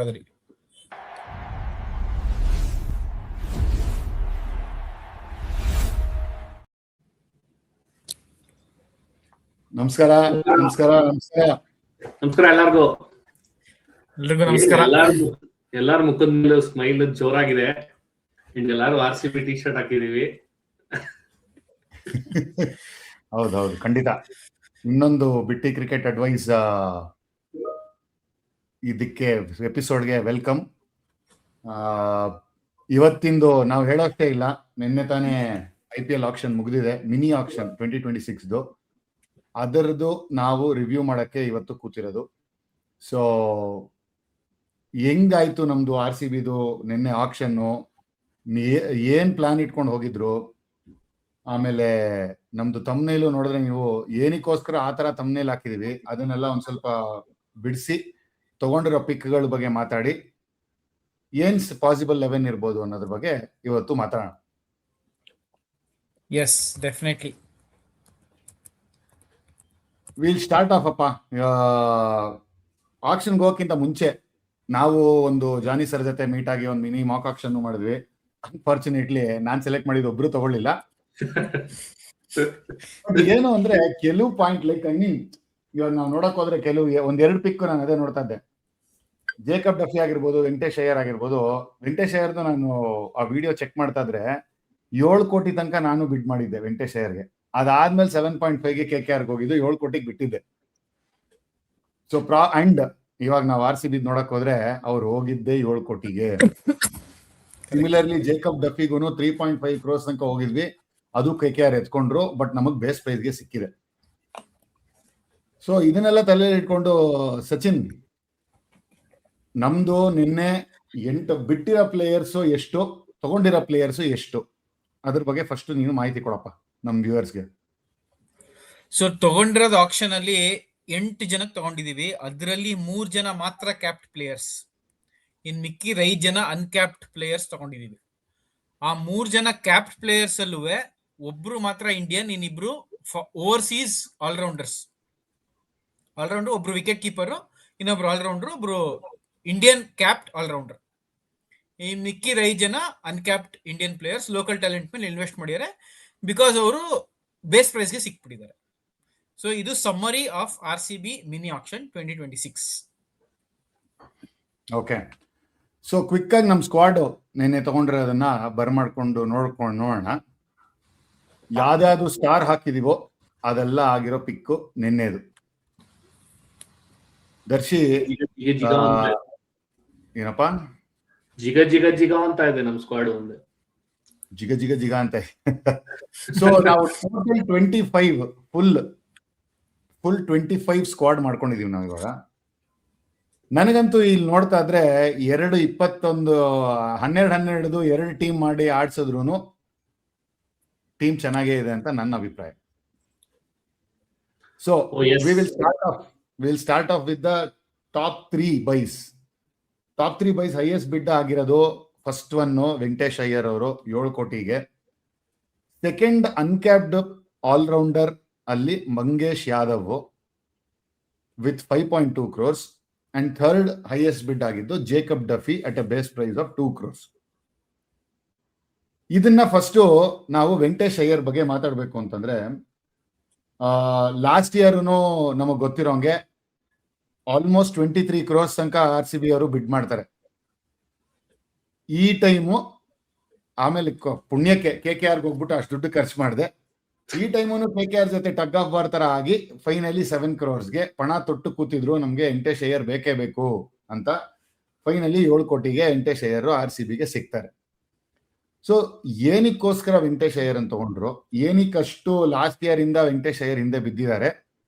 ಆದ್ರಿ. ನಮಸ್ಕಾರ ನಮಸ್ಕಾರ ನಮಸ್ಕಾರ ನಮಸ್ಕಾರ ಎಲ್ಲರಿಗೂ. ಎಲ್ರಿಗೂ ನಮಸ್ಕಾರ. ಎಲ್ಲಾರ ಮುಖದ ಮೇಲೆ ಸ್ಮೈಲ್ ಜೋರಾಗಿದೆ. ಎಲ್ಲಾರು RCB ಟಿ ಶರ್ಟ್ ಹಾಕಿದೀವಿ. ಹೌದೌದು, ಖಂಡಿತ. ಇನ್ನೊಂದು ಬಿಟ್ಟಿ ಕ್ರಿಕೆಟ್ ಅಡ್ವೈಸ್ ಇದಕ್ಕೆ ಎಪಿಸೋಡ್ಗೆ ವೆಲ್ಕಮ್. ಇವತ್ತಿಂದು ನಾವು ಹೇಳೋಷ್ಟೇ ಇಲ್ಲ, ನಿನ್ನೆ ತಾನೇ IPL ಆಕ್ಷನ್ ಮುಗಿದಿದೆ, ಮಿನಿ ಆಕ್ಷನ್ 2026 ಅದರದ್ದು ನಾವು ರಿವ್ಯೂ ಮಾಡಕ್ಕೆ ಇವತ್ತು ಕೂತಿರೋದು. ಸೊ ಹೆಂಗಾಯ್ತು ನಮ್ದು RCBದು ನಿನ್ನೆ ಆಕ್ಷನ್ನು, ಏನ್ ಪ್ಲಾನ್ ಇಟ್ಕೊಂಡು ಹೋಗಿದ್ರು, ಆಮೇಲೆ ನಮ್ದು ತಮ್ನೇಲು ನೋಡಿದ್ರೆ ನೀವು ಏನಕ್ಕೋಸ್ಕರ ಆ ತರ ತಮ್ನೇಲ್ ಹಾಕಿದೀವಿ ಅದನ್ನೆಲ್ಲ ಒಂದ್ ಸ್ವಲ್ಪ ಬಿಡಿಸಿ ತಗೊಂಡಿರೋ ಪಿಕ್ಗಳ ಬಗ್ಗೆ ಮಾತಾಡಿ ಏನ್ ಪಾಸಿಬಲ್ 11 ಇರ್ಬೋದು ಅನ್ನೋದ್ರ ಬಗ್ಗೆ ಇವತ್ತು ಮಾತಾಡೋಣ. Yes, definitely. Will start off ಅಪ್ಪ. ಆಕ್ಷನ್ಗೆ ಹೋಗೋಕ್ಕಿಂತ ಮುಂಚೆ ನಾವು ಒಂದು ಜಾನಿ ಸರ್ ಜೊತೆ ಮೀಟ್ ಆಗಿ ಒಂದು ಮಿನಿ ಮಾಕ್ ಆಕ್ಷನ್ ಮಾಡಿದ್ವಿ. ಅನ್ಫಾರ್ಚುನೇಟ್ಲಿ ನಾನ್ ಸೆಲೆಕ್ಟ್ ಮಾಡಿದ ಒಬ್ರು ತಗೊಳ್ಳಿಲ್ಲ. ಏನು ಅಂದ್ರೆ ಕೆಲವು ಪಾಯಿಂಟ್ ಲೈಕ್ ಇವಾಗ ನಾವು ನೋಡಕ್ ಹೋದ್ರೆ ಕೆಲವು ಒಂದೆರಡು ಪಿಕ್ ನಾನು ಅದೇ ನೋಡ್ತಾ ಇದ್ದೆ. ಜೇಕಬ್ ಡಫಿ ಆಗಿರ್ಬೋದು, ವೆಂಕಟೇಶ್ ಅಯ್ಯರ್ ಆಗಿರ್ಬೋದು. ವೆಂಕಟೇಶ್ ಅಯ್ಯರ್ದು ನಾನು ಆ ವಿಡಿಯೋ ಚೆಕ್ ಮಾಡ್ತಾ ಇದ್ರೆ 7 ಕೋಟಿ ತನಕ ನಾನು ಬಿಡ್ ಮಾಡಿದ್ದೆ ವೆಂಕಟೇಶ್ ಅಯ್ಯರ್ಗೆ. ಅದಾದ್ಮೇಲೆ 7.5ಗೆ KKRಗೆ ಹೋಗಿದ್ದು, 7 ಕೋಟಿಗೆ ಬಿಟ್ಟಿದ್ದೆ. ಸೊ ಅಂಡ್ ಇವಾಗ ನಾವು RCB ನೋಡಕ್ ಹೋದ್ರೆ ಅವ್ರು ಹೋಗಿದ್ದೆ 7 ಕೋಟಿಗೆ. ಸಿಮಿಲರ್ಲಿ ಜೇಕಬ್ ಡಫಿಗೂ 3.5 crores ತನಕ ಹೋಗಿದ್ವಿ, ಅದು KKR ಎತ್ಕೊಂಡ್ರು, ಬಟ್ ನಮಗ್ ಬೇಸ್ ಪ್ರೈಸ್ಗೆ ಸಿಕ್ಕಿದೆ. ಸೊ ಇದನ್ನೆಲ್ಲ ತಲೆಯಲ್ಲಿ ಇಟ್ಕೊಂಡು ಸಚಿನ್, ನಮ್ದು ನಿನ್ನೆ 8 ಬಿಟ್ಟಿರೋ ಪ್ಲೇಯರ್ಸು ಎಷ್ಟು, ತಗೊಂಡಿರೋ ಪ್ಲೇಯರ್ಸು ಎಷ್ಟು, ಅದ್ರ ಬಗ್ಗೆ ಫಸ್ಟ್ ನೀನು ಮಾಹಿತಿ ಕೊಡಪ್ಪ ನಮ್ ವ್ಯೂವರ್ಸ್ಗೆ. ಸೊ ತಗೊಂಡಿರೋದು ಆಕ್ಷನ್ ಅಲ್ಲಿ 8 ಜನಕ್ಕೆ ತಗೊಂಡಿದೀವಿ. ಅದರಲ್ಲಿ 3 ಜನ ಮಾತ್ರ ಕ್ಯಾಪ್ಟ್ ಪ್ಲೇಯರ್ಸ್, ಇನ್ ಮಿಕ್ಕಿ 5 ಜನ ಅನ್ಕ್ಯಾಪ್ಟ್ ಪ್ಲೇಯರ್ಸ್ ತಗೊಂಡಿದೀವಿ. ಆ 3 ಜನ ಕ್ಯಾಪ್ಟ್ ಪ್ಲೇಯರ್ಸ್ ಅಲ್ಲೂ ಒಬ್ರು ಮಾತ್ರ ಇಂಡಿಯನ್, ಇನ್ನಿಬ್ರು ಓವರ್ಸೀಸ್ ಆಲ್ರೌಂಡರ್ಸ್. ಆಲ್ರೌಂಡರ್ ಒಬ್ರು ವಿಕೆಟ್ ಕೀಪರ್, ಇನ್ನೊಬ್ರು ಆಲ್ರೌಂಡರ್, ಒಬ್ರು ಇಂಡಿಯನ್ ಕ್ಯಾಪ್ಟ್ ಆಲ್ರೌಂಡರ್. ಈ ಮಿಕ್ಕಿ 5 ಜನ ಅನ್ಕ್ಯಾಪ್ಟ್ ಇಂಡಿಯನ್ ಪ್ಲೇಯರ್ಸ್ ಲೋಕಲ್ ಟ್ಯಾಲೆಂಟ್ ಮೇಲೆ ಇನ್ವೆಸ್ಟ್ ಮಾಡಿದ್ದಾರೆ, ಬಿಕಾಸ್ ಅವರು ಬೇಸ್ ಪ್ರೈಸ್ಗೆ ಸಿಕ್ಬಿಟ್ಟಿದ್ದಾರೆ. ಸೊ ಇದು summary of RCB mini action 2026. Okay, so quick ಆಗಿ ನಮ್ ಸ್ಕ್ವಾಡ್ ನಿನ್ನೆ ತಗೊಂಡಿರೋದನ್ನ ಬರ್ಮಾಡ್ಕೊಂಡು ನೋಡೋಣ. ಯಾವ್ದಾದ್ರು ಸ್ಟಾರ್ ಹಾಕಿದೀವೋ ಅದೆಲ್ಲ ಆಗಿರೋ ಪಿಕ್ಕು ನಿನ್ನೆದು. ದರ್ಶಿ ಏನಪ್ಪ ಜಿಗ ಜಿಗ ಜಿಗ ಅಂತ ಇದೆ ನಮ್ ಸ್ಕ್ವಾಡ್, ಒಂದು ಜಿಗ ಜಿಗ ಜಿಗ ಅಂತ. ಸೊ ನಾವು 25 ಫುಲ್ 25 ಸ್ಕ್ವಾಡ್ ಮಾಡ್ಕೊಂಡಿದೀವಿ ನಾವು ಇವಾಗ. ನನಗಂತೂ ಇಲ್ಲಿ ನೋಡ್ತಾ ಇದ್ರೆ 12 ಎರಡು ಟೀಮ್ ಮಾಡಿ ಆಡ್ಸಿದ್ರು ಟೀಮ್ ಚೆನ್ನಾಗೇ ಇದೆ ಅಂತ ನನ್ನ ಅಭಿಪ್ರಾಯ. So will start of with the top 3 byes. Top 3 byes highest ಬಿಡ್ ಆಗಿರೋದು, ಫಸ್ಟ್ ಒನ್ ವೆಂಕಟೇಶ್ ಅಯ್ಯರ್ ಅವರು 7 ಕೋಟಿಗೆ. ಸೆಕೆಂಡ್ ಅನ್ಕ್ಯಾಪ್ಡ್ ಆಲ್ರೌಂಡರ್ ಅಲ್ಲಿ Mangesh Yadav with 5.2 crores. And third highest bid ಆಗಿದ್ದು Jacob Duffy at a base price of 2 crores. ಇದನ್ನ ಫಸ್ಟ್ ನಾವು ವೆಂಕಟೇಶ್ ಅಯ್ಯರ್ ಬಗ್ಗೆ ಮಾತಾಡ್ಬೇಕು ಅಂತಂದ್ರೆ, ಲಾಸ್ಟ್ ಇಯರ್ ನಮಗ್ ಗೊತ್ತಿರೋಂಗೆ ಆಲ್ಮೋಸ್ಟ್ 23 crores ತನಕ RCB ಅವರು ಬಿಡ್ ಮಾಡ್ತಾರೆ ಈ ಟೈಮು. ಆಮೇಲೆ ಪುಣ್ಯಕ್ಕೆ KKRಗೆ ಹೋಗ್ಬಿಟ್ಟು ಅಷ್ಟು ದುಡ್ಡು ಖರ್ಚು ಮಾಡಿದೆ. ಈ ಟೈಮು KKR ಜೊತೆ ಟಗ್ ಆಫ್ ವಾರ್ ತರ ಆಗಿ ಫೈನಲಿ 7 crores ಪಣ ತೊಟ್ಟು ಕೂತಿದ್ರು, ನಮ್ಗೆ ವೆಂಕಟೇಶ್ ಅಯ್ಯರ್ ಬೇಕೇ ಬೇಕು ಅಂತ. ಫೈನಲಿ 7 ಕೋಟಿಗೆ ವೆಂಕಟೇಶ್ ಅಯ್ಯರ್ RCBಗೆ ಸಿಗ್ತಾರೆ. ಸೊ ಏನಕ್ಕೋಸ್ಕರ ವೆಂಕಟೇಶ್ ಅಯ್ಯರ್ ಅಂತ ತಗೊಂಡ್ರು, ಏನಕ್ಕಷ್ಟು ಲಾಸ್ಟ್ ಇಯರ್ ಇಂದ ವೆಂಕಟೇಶ್ ಅಯ್ಯರ್ ಹಿಂದೆ ಬಿದ್ದಿದ್ದಾರೆ,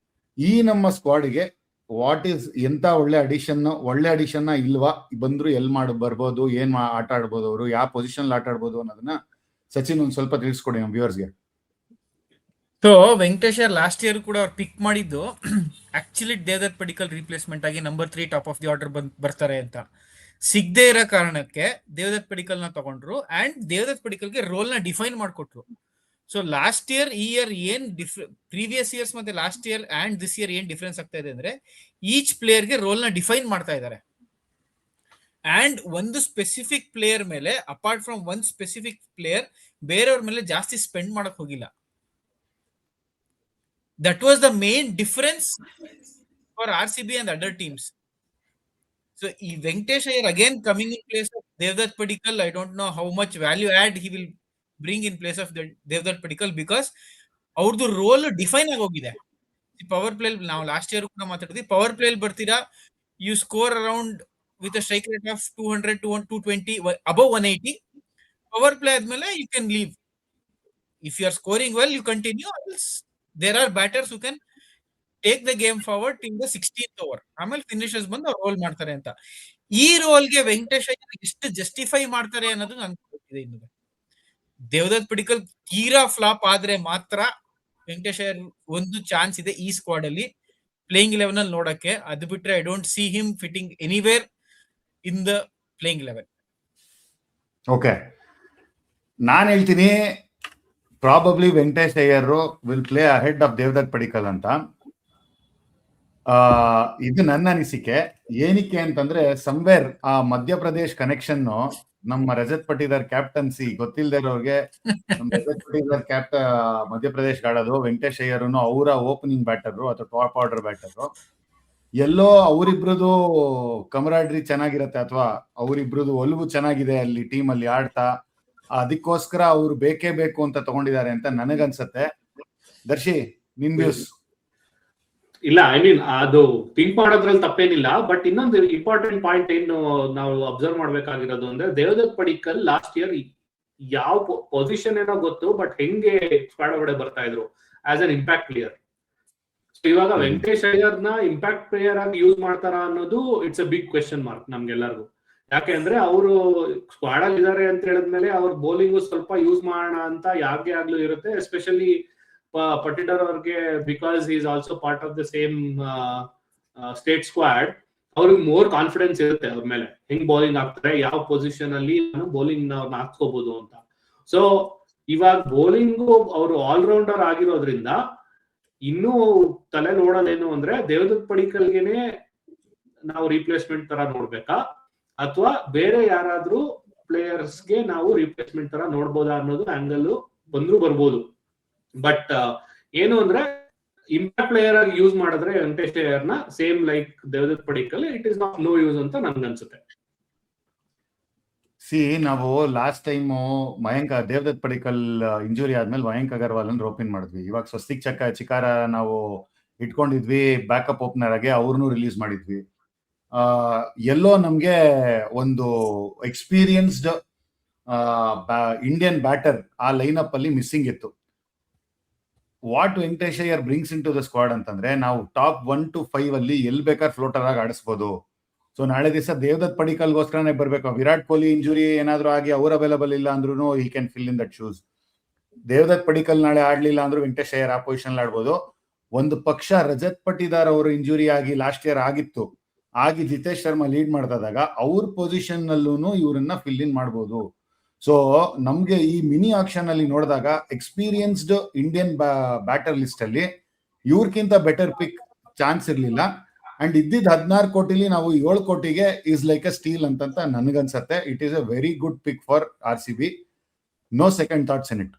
ಈ ನಮ್ಮ ಸ್ಕ್ವಾಡ್ಗೆ ವಾಟ್ ಈಸ್, ಎಂತ ಒಳ್ಳೆ ಅಡಿಷನ್ ಇಲ್ವಾ, ಬಂದ್ರು ಎಲ್ ಬರ್ಬೋದು, ಏನ್ ಆಟ ಆಡ್ಬೋದು, ಅವರು ಯಾವ ಪೊಸಿಷನ್ ಆಟ ಆಡ್ಬೋದು ಅನ್ನೋದನ್ನ ಸಚಿನ್ ಒಂದ್ ಸ್ವಲ್ಪ ತಿಳಿಸ್ಕೊಡಿ ನಮ್ಮ ವ್ಯೂವರ್ಸ್ಗೆ. ಸೊ ವೆಂಕಟೇಶ್ ಲಾಸ್ಟ್ ಇಯರ್ ಕೂಡ ಅವ್ರು ಪಿಕ್ ಮಾಡಿದ್ದು ಆಕ್ಚುಲಿ ದೇವದತ್ ಪಡಿಕಲ್ ರಿಪ್ಲೇಸ್ಮೆಂಟ್ ಆಗಿ number 3 top of the order ಬರ್ತಾರೆ ಅಂತ. ಸಿಗದೆ ಇರೋ ಕಾರಣಕ್ಕೆ ದೇವದತ್ ಪಡಿಕಲ್ ನ ತಗೊಂಡ್ರು, ಅಂಡ್ ದೇವದತ್ ಪಡಿಕಲ್ಗೆ ರೋಲ್ ನ ಡಿಫೈನ್ ಮಾಡ್ಕೊಟ್ರು. ಸೊ ಲಾಸ್ಟ್ ಇಯರ್ ಈ ಇಯರ್ ಏನ್ ಪ್ರೀವಿಯಸ್ ಇಯರ್ಸ್ ಮತ್ತೆ last year and this year ಏನ್ ಡಿಫ್ರೆನ್ಸ್ ಆಗ್ತಾ ಇದೆ ಅಂದ್ರೆ, ಈಚ್ ಪ್ಲೇಯರ್ಗೆ ರೋಲ್ ನ ಡಿಫೈನ್ ಮಾಡ್ತಾ ಇದ್ದಾರೆ. ಅಂಡ್ ಒಂದು ಸ್ಪೆಸಿಫಿಕ್ ಪ್ಲೇಯರ್ ಮೇಲೆ apart from one specific player ಬೇರೆಯವ್ರ ಮೇಲೆ ಜಾಸ್ತಿ ಸ್ಪೆಂಡ್ ಮಾಡಕ್ ಹೋಗಿಲ್ಲ. That was the main difference for RCB and other teams. So Venkatesh Iyer again coming in place of Devdutt Padikkal, I don't know how much value add he will bring in place of Devdutt Padikkal, because ಅವ್ರದ್ದು role define ಆಗೋಗಿದೆ. Power play ನಾವು last year ಕೂಡ ಮಾತಾಡಿದ್ವಿ, power play ಬರ್ತೀರಾ, you score around with a strike rate of 200 220 above 180. Power play ಆದ್ಮೇಲೆ you can leave. If you are scoring well you continue, there are batters who can take the game forward till the 16th over. ಆಮೇಲೆ finishers ಬಂದು roll ಮಾಡ್ತಾರೆ ಅಂತ. ಈ ರೋಲ್ಗೆ ವೆಂಕಟೇಶ್ ಅಯ್ಯರ್ ಎಷ್ಟು justify ಮಾಡ್ತಾರೆ ಅನ್ನೋದು ನನ್ಗೆ ಗೊತ್ತಿದೆ. ಇನ್ನು ದೇವದತ್ ಪಡಿಕ್ಕಲ್ ತೀರಾ ಫ್ಲಾಪ್ ಆದ್ರೆ ಮಾತ್ರ ವೆಂಕಟೇಶ್ ಅಯ್ಯರ್ ಒಂದು ಚಾನ್ಸ್ ಇದೆ ಈ ಸ್ಕ್ವಾಡ್ ಅಲ್ಲಿ ಪ್ಲೇಯಿಂಗ್ 11 ಅಲ್ಲಿ ನೋಡಕ್ಕೆ. ಅದು ಬಿಟ್ರೆ I don't C him fitting anywhere in the playing 11. Okay, ನಾನು ಹೇಳ್ತೀನಿ probably Venkatesh Iyer will play ahead of Devdutt Padikkal ಅಂತ. ಇದು ನನ್ನ ಅನಿಸಿಕೆ. ಏನಕ್ಕೆ ಅಂತಂದ್ರೆ ಸಮ್ವೇರ್ ಆ ಮಧ್ಯಪ್ರದೇಶ್ ಕನೆಕ್ಷನ್ ನಮ್ಮ ರಜತ್ ಪಟಿದಾರ್ ಕ್ಯಾಪ್ಟನ್ಸಿ ಗೊತ್ತಿಲ್ಲದೆ ಇರೋರಿಗೆ, ನಮ್ಮ ರಜತ್ ಪಟಿದಾರ್ ಮಧ್ಯಪ್ರದೇಶ್ ಆಡೋದು, ವೆಂಕಟೇಶ್ ಅಯ್ಯರ್ ಅವರ ಓಪನಿಂಗ್ ಬ್ಯಾಟರ್ ಅಥವಾ ಟಾಪ್ ಆರ್ಡರ್ ಬ್ಯಾಟರ್, ಎಲ್ಲೋ ಅವರಿಬ್ರದು ಕಮರಾಡ್ರಿ ಚೆನ್ನಾಗಿರತ್ತೆ ಅಥವಾ ಅವರಿಬ್ರದು ಒಲವು ಚೆನ್ನಾಗಿದೆ ಅಲ್ಲಿ ಟೀಮ್ ಅಲ್ಲಿ ಆಡ್ತಾ, ಅದಕ್ಕೋಸ್ಕರ ಅವ್ರು ಬೇಕೇ ಬೇಕು ಅಂತ ತಗೊಂಡಿದ್ದಾರೆ ಅಂತ ನನಗನ್ಸತ್ತೆ. ದರ್ಶಿ, ನಿನ್ ವ್ಯೂಸ್? ಇಲ್ಲ, ಐ ಮೀನ್ ಅದು ಥಿಂಕ್ ಮಾಡೋದ್ರಲ್ಲಿ ತಪ್ಪೇನಿಲ್ಲ. ಬಟ್ ಇನ್ನೊಂದು ಇಂಪಾರ್ಟೆಂಟ್ ಪಾಯಿಂಟ್ ಏನು ನಾವು ಅಬ್ಸರ್ವ್ ಮಾಡ್ಬೇಕಾಗಿರೋದು ಅಂದ್ರೆ, ದೇವದತ್ ಪಡಿಕ್ಕಲ್ ಲಾಸ್ಟ್ ಇಯರ್ ಯಾವ ಪೊಸಿಷನ್ ಏನೋ ಗೊತ್ತು, ಬಟ್ ಹೆಂಗೆ ಸ್ಕ್ವಾಡ್ ಒಳಗಡೆ ಬರ್ತಾ ಇದ್ರು ಆಸ್ ಅನ್ ಇಂಪ್ಯಾಕ್ಟ್ ಪ್ಲೇಯರ್. ಇವಾಗ ವೆಂಕಟೇಶ್ ಅಯ್ಯರ್ ನ ಇಂಪ್ಯಾಕ್ಟ್ ಪ್ಲೇಯರ್ ಆಗಿ ಯೂಸ್ ಮಾಡ್ತಾರ ಅನ್ನೋದು it's a big question mark ನಮ್ಗೆಲ್ಲರಿಗೂ. ಯಾಕೆ ಅಂದ್ರೆ ಅವರು ಸ್ಕ್ವಾಡ್ ಅಲ್ಲಿ ಇದಾರೆ ಅಂತ ಹೇಳಿದ್ಮೇಲೆ ಅವ್ರ ಬೌಲಿಂಗ್ ಸ್ವಲ್ಪ ಯೂಸ್ ಮಾಡೋಣ ಅಂತ ಯಾಕೆ ಆಗ್ಲೂ ಇರುತ್ತೆ. ಎಸ್ಪೆಷಲಿ ಪಟಿದಾರ್ ಅವ್ರಿಗೆ, because is also part of the same state squad, ಅವ್ರಿಗೆ ಮೋರ್ ಕಾನ್ಫಿಡೆನ್ಸ್ ಇರುತ್ತೆ ಅವ್ರ ಮೇಲೆ, ಹೆಂಗ್ ಬೌಲಿಂಗ್ ಆಗ್ತಾರೆ, ಯಾವ ಪೊಸಿಷನ್ ಅಲ್ಲಿ ನಾನು ಬೌಲಿಂಗ್ ಹಾಕ್ಕೋಬಹುದು ಅಂತ. ಸೊ ಇವಾಗ ಬೌಲಿಂಗ್ ಅವರು ಆಲ್ರೌಂಡರ್ ಆಗಿರೋದ್ರಿಂದ ಇನ್ನೂ ತಲೆ ನೋಡೋದೇನು ಅಂದ್ರೆ, ದೇವದತ್ ಪಡಿಕ್ಕಲ್ಗೆನೆ ನಾವು ರಿಪ್ಲೇಸ್ಮೆಂಟ್ ತರ ನೋಡ್ಬೇಕಾ ಅಥವಾ ಬೇರೆ ಯಾರಾದ್ರೂ ಪ್ಲೇಯರ್ಸ್ಗೆ ನಾವು ರಿಪ್ಲೇಸ್ಮೆಂಟ್ ತರ ನೋಡ್ಬೋದಾ ಅನ್ನೋದು ಆಂಗಲ್ ಬಂದ್ರು ಬರ್ಬೋದು. ಬಟ್ ಏನು ಅಂದ್ರೆ, ಇಂಪ್ಯಾಕ್ಟ್ ಪ್ಲೇಯರ್ ಆಗಿ ಯೂಸ್ ಮಾಡಿದ್ರೆ ವೆಂಕಟೇಶ್ ಅಯ್ಯರ್ ನ same like Devdutt Padikkal, it is not no use ಅಂತ ನನ್ಗನ್ಸುತ್ತೆ. ನಾವು last time Devdutt Padikkal injury ಆದ್ಮೇಲೆ ಮಯಾಂಕ್ ಅಗರ್ವಾಲ್ ಅನ್ನು ರೋಪಿನ್ ಮಾಡಿದ್ವಿ. ಇವಾಗ ಸ್ವಸ್ತಿಕ್ ಚಿಕಾರ ನಾವು ಇಟ್ಕೊಂಡಿದ್ವಿ ಬ್ಯಾಕಪ್ ಓಪನರ್ ಆಗಿ, ಅವ್ರನ್ನೂ ರಿಲೀಸ್ ಮಾಡಿದ್ವಿ. ಎಲ್ಲೋ ನಮ್ಗೆ ಒಂದು ಎಕ್ಸ್ಪೀರಿಯನ್ಸ್ಡ್ ಇಂಡಿಯನ್ ಬ್ಯಾಟರ್ ಆ ಲೈನ್ ಅಪ್ ಅಲ್ಲಿ ಮಿಸ್ಸಿಂಗ್ ಇತ್ತು. What Venkatesh Iyer brings in to the squad ಅಂತಂದ್ರೆ, ನಾವು ಟಾಪ್ 1 to 5 ಅಲ್ಲಿ ಎಲ್ ಬೇಕಾದ್ರೆ ಫ್ಲೋಟರ್ ಆಗಿ ಆಡಿಸ್ಬೋದು. ಸೊ ನಾಳೆ ದಿವಸ ದೇವದತ್ ಪಡಿಕ್ಕಲ್ಗೋಸ್ಕರನೇ ಬರ್ಬೇಕು. ವಿರಾಟ್ ಕೊಹ್ಲಿ ಇಂಜುರಿ ಏನಾದ್ರು ಆಗಿ ಅವ್ರು ಅವೈಲಬಲ್ ಇಲ್ಲ ಅಂದ್ರೂ he can fill in that shoes. Devdutt Padikkal ನಾಳೆ ಆಡ್ಲಿಲ್ಲ ಅಂದ್ರೂ ವೆಂಕಟೇಶ್ ಅಯ್ಯರ್ ಆ ಪೊಸಿಷನ್ ಆಡ್ಬೋದು. ಒಂದು ಪಕ್ಷ ರಜತ್ ಪಟಿದಾರ್ ಅವರು ಇಂಜುರಿ ಆಗಿ ಲಾಸ್ಟ್ ಇಯರ್ ಆಗಿತ್ತು, ಆಗಿ ಜಿತೇಶ್ ಶರ್ಮಾ ಲೀಡ್ ಮಾಡ್ದಾಗ ಅವ್ರ ಪೊಸಿಷನ್ ನಲ್ಲೂ ಇವ್ರನ್ನ ಫಿಲ್ ಇನ್ ಮಾಡ್ಬೋದು. ಸೊ ನಮ್ಗೆ ಈ ಮಿನಿ ಆಕ್ಷನ್ ಅಲ್ಲಿ ನೋಡಿದಾಗ ಎಕ್ಸ್ಪೀರಿಯನ್ಸ್ಡ್ ಇಂಡಿಯನ್ ಬ್ಯಾಟರ್ ಲಿಸ್ಟ್ ಅಲ್ಲಿ ಇವ್ರಕ್ಕಿಂತ ಬೆಟರ್ ಪಿಕ್ ಚಾನ್ಸ್ ಇರ್ಲಿಲ್ಲ. ಅಂಡ್ ಇದ್ದಿದ್ 16 ಕೋಟಿಲಿ ನಾವು 7 ಕೋಟಿಗೆ ಈಸ್ ಲೈಕ್ ಅ ಸ್ಟೀಲ್ ಅಂತ ನನ್ಗನ್ಸತ್ತೆ. It is a very good pick for RCB. No second thoughts in it.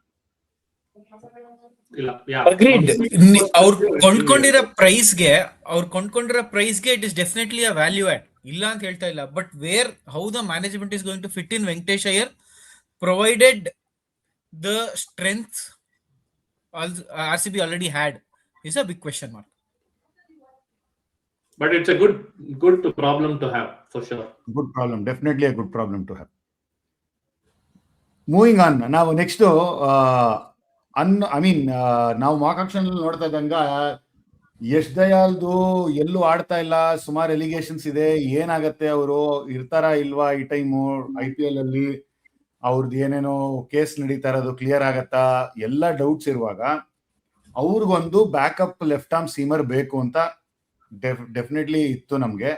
ಅವ್ರು ಕೊಂಡ್ಕೊಂಡಿರೋ ಪ್ರೈಸ್ಗೆ it is definitely a value add, ಇಲ್ಲ ಅಂತ ಹೇಳ್ತಾ ಇಲ್ಲ. But where how the management is going to fit in Venkatesh Iyer, provided the strength RCB already had, is a big question mark. But it's a good problem to have for sure. Good problem, definitely a good problem to have. Moving on, ನಾವು next ನಾವು ಮಾಕಾಕ್ಷನ್ ನೋಡ್ತಾ ಇದ್ದಂಗ ಯಶ್ ದಯಾಲ್ದು ಎಲ್ಲೂ ಆಡ್ತಾ ಇಲ್ಲ, ಸುಮಾರು allegations ಇದೆ. ಏನಾಗತ್ತೆ, ಅವರು ಇರ್ತಾರಾ ಇಲ್ವಾ ಈ ಟೈಮು IPL ಅಲ್ಲಿ, ಅವ್ರದ್ದು ಏನೇನೋ ಕೇಸ್ ನಡೀತಾ ಇರೋದು ಕ್ಲಿಯರ್ ಆಗತ್ತಾ, ಎಲ್ಲ ಡೌಟ್ಸ್ ಇರುವಾಗ ಅವ್ರಿಗೊಂದು ಬ್ಯಾಕಪ್ ಲೆಫ್ಟ್ ಆರ್ಮ್ ಸೀಮರ್ ಬೇಕು ಅಂತ ಡೆಫಿನೆಟ್ಲಿ ಇತ್ತು ನಮ್ಗೆ.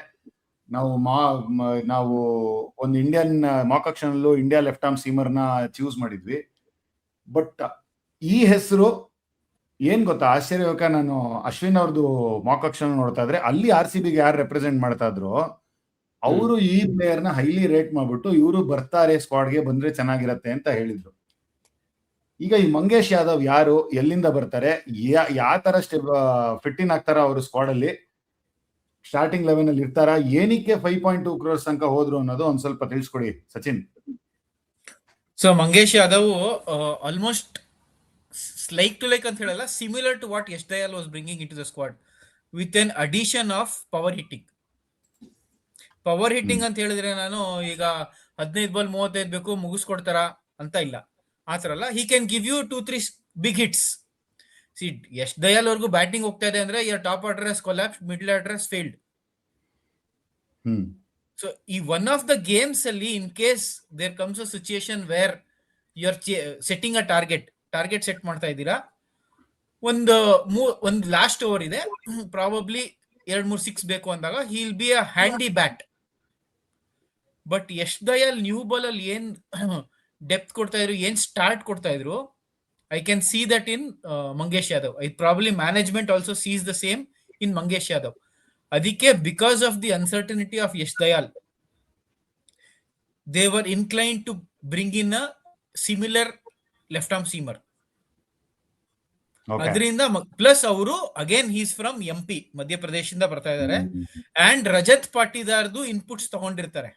ನಾವು ಒಂದು ಇಂಡಿಯನ್ ಮಾಕಾಕ್ಷನ್ ಅಲ್ಲೂ ಇಂಡಿಯಾ ಲೆಫ್ಟ್ ಆರ್ಮ್ ಸೀಮರ್ನ ಚೂಸ್ ಮಾಡಿದ್ವಿ. ಬಟ್ ಈ ಹೆಸರು ಏನ್ ಗೊತ್ತಾ ಆಶ್ಚರ್ಯಕ, ನಾನು ಅಶ್ವಿನ್ ಅವ್ರದ್ದು ಮಾಕಾಕ್ಷನ್ ನೋಡ್ತಾ ಇದ್ರೆ ಅಲ್ಲಿ RCBಗೆ ಯಾರು ರೆಪ್ರೆಸೆಂಟ್ ಮಾಡ್ತಾ ಇದ್ರು ಅವರು ಈ ಪ್ಲೇಯರ್ ನ ಹೈಲಿ ರೇಟ್ ಮಾಡ್ಬಿಟ್ಟು ಇವರು ಬರ್ತಾರೆ ಸ್ಕ್ವಾಡ್ಗೆ ಬಂದ್ರೆ ಚೆನ್ನಾಗಿರತ್ತೆ ಅಂತ ಹೇಳಿದ್ರು. ಈಗ ಈ ಮಂಗೇಶ್ ಯಾದವ್ ಯಾರು, ಎಲ್ಲಿಂದ ಬರ್ತಾರೆ, ಯಾವ ತರ ಫಿಟ್ ಇನ್ ಆಗ್ತಾರ ಅವರು ಸ್ಕ್ವಾಡ್ ಅಲ್ಲಿ, ಸ್ಟಾರ್ಟಿಂಗ್ 11 ಅಲ್ಲಿ ಇರ್ತಾರ, ಏನಕ್ಕೆ 5.2 crores ತನಕ ಹೋದ್ರು ಅನ್ನೋದು ಒಂದ್ ಸ್ವಲ್ಪ ತಿಳಿಸ್ಕೊಡಿ Sachin. So Mangesh Yadav almost like to like ಅಂತ ಹೇಳಲ್ಲ, similar to what Yash Dayal was bringing in to the squad with an addition of power hitting. Power hitting ಅಂತ ಹೇಳಿದ್ರೆ ನಾನು ಈಗ 15 ಬಾಲ್ 35 ಬೇಕು ಮುಗಿಸ್ಕೊಡ್ತಾರ ಅಂತ ಇಲ್ಲ, ಆತರ ಅಲ್ಲ. He can give you 2-3 big hits. See Yash Dayal ಅವ್ರಿಗೂ ಬ್ಯಾಟಿಂಗ್ ಹೋಗ್ತಾ ಇದೆ ಅಂದ್ರೆ your top order has collapsed, middle order has failed. So ಈ ಒನ್ ಆಫ್ ದ ಗೇಮ್ಸ್ ಅಲ್ಲಿ in case there comes a situation where you are setting a target set ಮಾಡ್ತಾ ಇದ್ದೀರಾ, ಒಂದು last over ಇದೆ, ಪ್ರಾಬಬ್ಲಿ 2-3 ಸಿಕ್ಸ್ ಬೇಕು ಅಂದಾಗ he will be a handy bat. But Yash Dayal new ball ಅಲ್ಲಿ ಏನ್ ಡೆಪ್ತ್ ಕೊಡ್ತಾ ಇದ್ರು, ಏನ್ ಸ್ಟಾರ್ಟ್ ಕೊಡ್ತಾ ಇದ್ರು, I can see that in Mangesh Yadav. I probably management also sees the same in Mangesh Yadav. ಅದಕ್ಕೆ because of the uncertainty of Yash Dayal they were incline to bring in a similar left arm seamer. ಅದರಿಂದ plus ಅವರು again he's from MP ಮಧ್ಯಪ್ರದೇಶದಿಂದ ಬರ್ತಾ ಇದ್ದಾರೆ, and Rajat ಪಾಟಿದಾರ್ದು inputs ತಗೊಂಡಿರ್ತಾರೆ,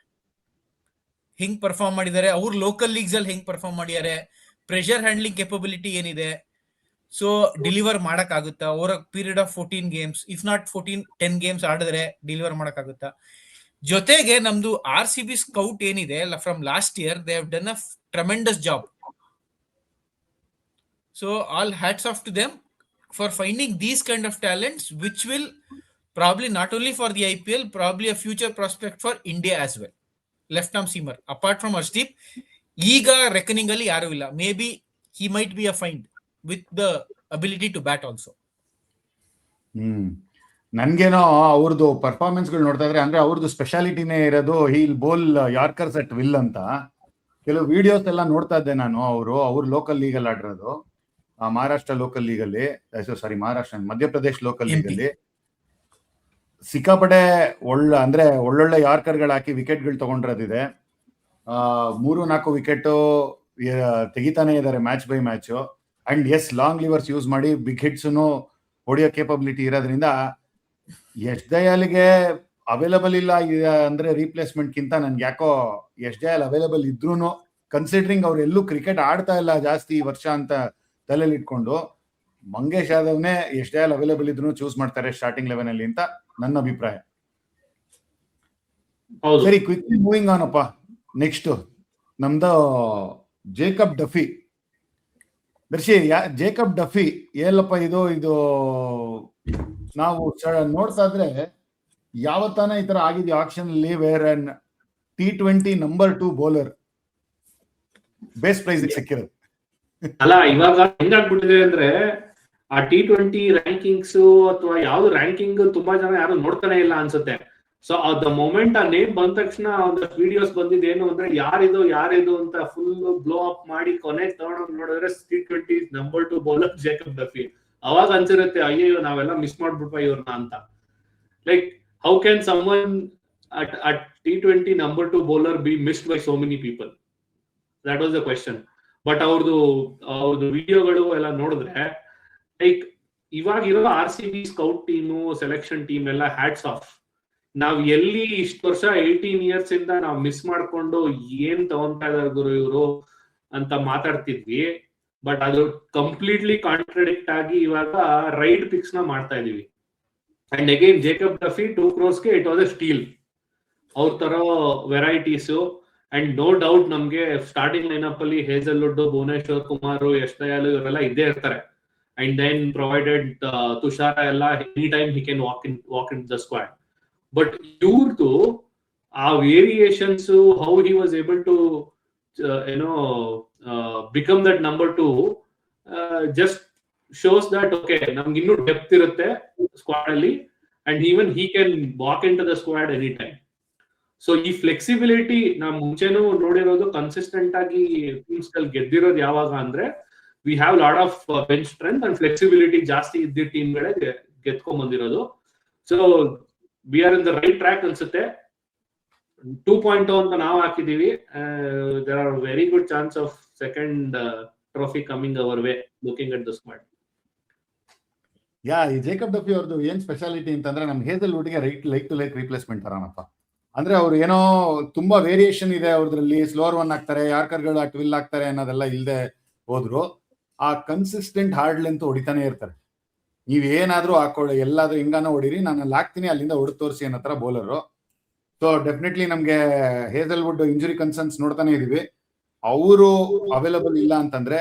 ಹೆಂಗ್ perform ಮಾಡಿದ್ದಾರೆ, ಅವ್ರು ಲೋಕಲ್ ಲೀಗ್ಸ್ ಅಲ್ಲಿ ಹೆಂಗ್ ಪರ್ಫಾರ್ಮ್ ಮಾಡಿದ್ದಾರೆ, ಪ್ರೆಷರ್ ಹ್ಯಾಂಡ್ಲಿಂಗ್ ಕೆಪಬಿಲಿಟಿ ಏನಿದೆ, ಸೊ ಡಿಲಿವರ್ ಮಾಡಕ್ ಆಗುತ್ತಾ over period of 14 games, if not 10 games ಆಡಿದ್ರೆ ಡಿಲಿವರ್ ಮಾಡಕ್ ಆಗುತ್ತಾ. ಜೊತೆಗೆ ನಮ್ದು RCB ಸ್ಕೌಟ್ ಏನಿದೆ from last year, they have done a tremendous job. So all hats off to them for finding these kind of talents, which will probably not only for the IPL, probably a future prospect for India as well. Left arm seamer, apart from Arshdeep, Iga reckoning alli yaru illa. Maybe he might be a find with the ability to bat also. ನನ್ಗೇನೋ ಅವ್ರದ್ದು performance ಗಳು ನೋಡ್ತಾ ಇದ್ರೆ, ಅಂದ್ರೆ ಅವ್ರದ್ದು ಸ್ಪೆಷಾಲಿಟಿನೇ ಇರೋದು he'll bowl yorkers at will ಅಂತ. ಕೆಲವು ವಿಡಿಯೋಸ್ ಎಲ್ಲ ನೋಡ್ತಾ ಇದ್ದೆ ನಾನು. ಅವ್ರು ಲೋಕಲ್ ಲೀಗ್ ಅಲ್ಲಿ ಆಡಿರೋದು, ಮಹಾರಾಷ್ಟ್ರ ಲೋಕಲ್ ಲೀಗ್ ಅಲ್ಲಿ, ಮಹಾರಾಷ್ಟ್ರ ಮಧ್ಯಪ್ರದೇಶ್ ಲೋಕಲ್ ಲೀಗ್ ಅಲ್ಲಿ ಸಿಕ್ಕಾಪಟ್ಟೆ ಒಳ್ಳೊಳ್ಳೆ ಯಾರ್ಕರ್ಗಳು ಹಾಕಿ ವಿಕೆಟ್ಗಳು ತಗೊಂಡಿರೋದಿದೆ. 3-4 ವಿಕೆಟ್ ತೆಗಿತಾನೆ ಇದ್ದಾರೆ match by match. And yes, long levers use ಮಾಡಿ ಬಿಗ್ ಹಿಟ್ಸ್ ಹೊಡಿಯೋ ಕೇಪಬಿಲಿಟಿ ಇರೋದ್ರಿಂದ ಯಶ್ ದಯಾಲ್ಗೆ ಅವೈಲಬಲ್ ಇಲ್ಲ ಅಂದ್ರೆ ರೀಪ್ಲೇಸ್ಮೆಂಟ್ ಗಿಂತ ನನ್ಗೆ ಯಾಕೋ ಯಶ್ ದಯಾಲ್ ಅವೈಲಬಲ್ ಇದ್ರೂನು, ಕನ್ಸಿಡರಿಂಗ್ ಅವ್ರು ಎಲ್ಲೂ ಕ್ರಿಕೆಟ್ ಆಡ್ತಾ ಇಲ್ಲ ಜಾಸ್ತಿ ಈ ವರ್ಷ ಅಂತ ತಲೆಯಲ್ಲಿ ಇಟ್ಕೊಂಡು, ಮಂಗೇಶ್ ಯಾದವ್ನೇ ಯಶ್ ದಯಾಲ್ ಅವೈಲಬಲ್ ಇದ್ರು ಚೂಸ್ ಮಾಡ್ತಾರೆ ಸ್ಟಾರ್ಟಿಂಗ್ 11 ಅಲ್ಲಿ ಅಂತ ನನ್ನ ಅಭಿಪ್ರಾಯ. ಸರಿ, ಕ್ವಿಕ್ಲಿ ಮೂವಿಂಗ್ ಆನ್ ಅಪ್ಪ. ನೆಕ್ಸ್ಟ್ ನಮ್ದು ಜೇಕಬ್ ಡಫಿ. ದರ್ಶಿ, ಜೇಕಬ್ ಡಫಿ ಏನಪ್ಪ ಇದು ನಾವು ನೋಡ್ತಾ ಇದ್ರೆ ಯಾವತ್ತಾನ ಈ ತರ ಆಗಿದ್ಯಾ ಆಕ್ಷನ್ ಅಲ್ಲಿ, where an T20 number 2 bowler base price ಸಿಕ್ಕಿರೋದು. ಅಲ್ಲ, ಇವಾಗ ಹೆಂಗಾಗ್ಬಿಟ್ಟಿದೆ ಅಂದ್ರೆ ಆ T20 ರ್ಯಾಂಕಿಂಗ್ಸ್ ಅಥವಾ ಯಾವ್ದು ರ್ಯಾಂಕಿಂಗ್ ತುಂಬಾ ಜನ ಯಾರು ನೋಡ್ತಾನೆ ಇಲ್ಲ ಅನ್ಸುತ್ತೆ. ಸೊ ದ ಮೊಮೆಂಟ್ ಆ ನೇಮ್ ಬಂದ ತಕ್ಷಣ ಒಂದಷ್ಟು ವಿಡಿಯೋಸ್ ಬಂದಿದ್ದೇನು ಅಂದ್ರೆ ಯಾರಿದು ಅಂತ ಫುಲ್ ಬ್ಲೋ ಅಪ್ ಮಾಡಿ ಕೊನೆಗೆ ತಗೊಂಡು ನೋಡಿದ್ರೆ T20 number 2 bowler Jacob Duffy. ಅವಾಗ ಅನ್ಸಿರುತ್ತೆ, ಅಯ್ಯೋ ನಾವೆಲ್ಲ ಮಿಸ್ ಮಾಡ್ಬಿಟ್ಪ ಇವ್ರನ್ನ ಅಂತ. Like how can someone at T20 number 2 bowler be missed by so many people? That was the question. But ಅವ್ರದ್ದು ವಿಡಿಯೋಗಳು ಎಲ್ಲ ನೋಡಿದ್ರೆ ಲೈಕ್ ಇವಾಗಿರೋ RCB scout team, selection team ಎಲ್ಲ ಹ್ಯಾಟ್ಸ್ ಆಫ್. ನಾವ್ ಎಲ್ಲಿ ಇಷ್ಟು ವರ್ಷ 18 years ಇಂದ ನಾವು ಮಿಸ್ ಮಾಡ್ಕೊಂಡು ಏನ್ ತಗೊಂತಾ ಇದಾರೆ ಗುರು ಇವರು ಅಂತ ಮಾತಾಡ್ತಿದ್ವಿ. ಬಟ್ ಅದು ಕಂಪ್ಲೀಟ್ಲಿ ಕಾಂಟ್ರಡಿಕ್ಟ್ ಆಗಿ ಇವಾಗ ರೈಟ್ ಪಿಕ್ಸ್ ನ ಮಾಡ್ತಾ ಇದೀವಿ. And again Jacob Duffy 2 crores ಗೆ ಇಟ್ ವಾಸ್ ಅ ಸ್ಟೀಲ್. ಅವ್ರ ತರ ವೆರೈಟೀಸ್ ಅಂಡ್ ನೋ ಡೌಟ್ ನಮ್ಗೆ ಸ್ಟಾರ್ಟಿಂಗ್ ಲೈನಪ್ ಅಲ್ಲಿ ಹೇಜಲ್ವುಡ್, ಭುವನೇಶ್ವರ್ ಕುಮಾರ್, ಯಶ್ ದಯಾಲ್ ಇವರೆಲ್ಲ ಇದ್ದೇ ಇರ್ತಾರೆ. ಅಂಡ್ ದೆನ್ ಪ್ರೊವೈಡೆಡ್ ತುಷಾರ ಎಲ್ಲ any time he can walk in the squad. But ಇವ್ರದ್ದು ಆ variations, how he was able to become that number 2 just shows that okay, ನಮ್ಗೆ ಇನ್ನೂ ಡೆಪ್ತ್ ಇರುತ್ತೆ ಸ್ಕ್ವಾಡ್ ಅಲ್ಲಿ and even he can walk in to the squad any time. So ಈ flexibility ನಾವು ಮುಂಚೆನೂ ನೋಡಿರೋದು, consistent ಆಗಿ ಟೀಮ್ಸ್ ಗಳು ಗೆದ್ದಿರೋದು ಯಾವಾಗ ಅಂದ್ರೆ we have lot of bench strength and flexibility ಜಾಸ್ತಿ ಇದ್ದ ಟೀಮ್ ಗಳೇ ಗೆದ್ಕೊಂಡ್ ಬಂದಿರೋದು. So we are in the right track ಅನ್ಸುತ್ತೆ. 2.0 ಅಂತ ನಾವು ಹಾಕಿದೀವಿ. There are very good chance of second trophy coming our way looking at the squad. ಈ ಜೇಕಬ್ ಡಫಿ ಅವ್ರದ್ದು ಏನ್ ಸ್ಪೆಷಾಲಿಟಿ ಅಂತಂದ್ರೆ ನಮ್ ಹೇಸಲ್ವುಡ್ಗೆ ಲೈಕ್ ಟು ಲೈಕ್ ರಿಪ್ಲೇಸ್ಮೆಂಟ್ ತರಾನಪ್ಪ. ಅಂದ್ರೆ ಅವ್ರು ಏನೋ ತುಂಬಾ ವೇರಿಯೇಷನ್ ಇದೆ ಅವ್ರದ್ರಲ್ಲಿ, ಸ್ಲೋರ್ ಒನ್ ಆಗ್ತಾರೆ, ಯಾರ್ಕರ್ಗಳು ಟ್ವಿಲ್ ಆಗ್ತಾರೆ ಅನ್ನೋದೆಲ್ಲ ಇಲ್ಲದೆ ಹೋದ್ರು ಆ ಕನ್ಸಿಸ್ಟೆಂಟ್ ಹಾರ್ಡ್ ಲೆಂತ್ ಹೊಡಿತಾನೆ ಇರ್ತಾರೆ. ನೀವೇನಾದ್ರೂ ಹಾಕೊಳ್ಳಿ, ಎಲ್ಲಾದ್ರೂ ಹಿಂಗಾನ ಹೊಡಿರಿ, ನಾನು ಅಲ್ಲಿ ಹಾಕ್ತೀನಿ, ಅಲ್ಲಿಂದ ಹೊಡೆದು ತೋರಿಸಿ ಅನ್ನೋ ತರ ಬೌಲರು. ಸೊ ಡೆಫಿನೆಟ್ಲಿ ನಮ್ಗೆ ಹೇಸಲ್ವುಡ್ ಇಂಜುರಿ ಕನ್ಸರ್ನ್ಸ್ ನೋಡ್ತಾನೆ ಇದೀವಿ. ಅವರು ಅವೈಲಬಲ್ ಇಲ್ಲ ಅಂತಂದ್ರೆ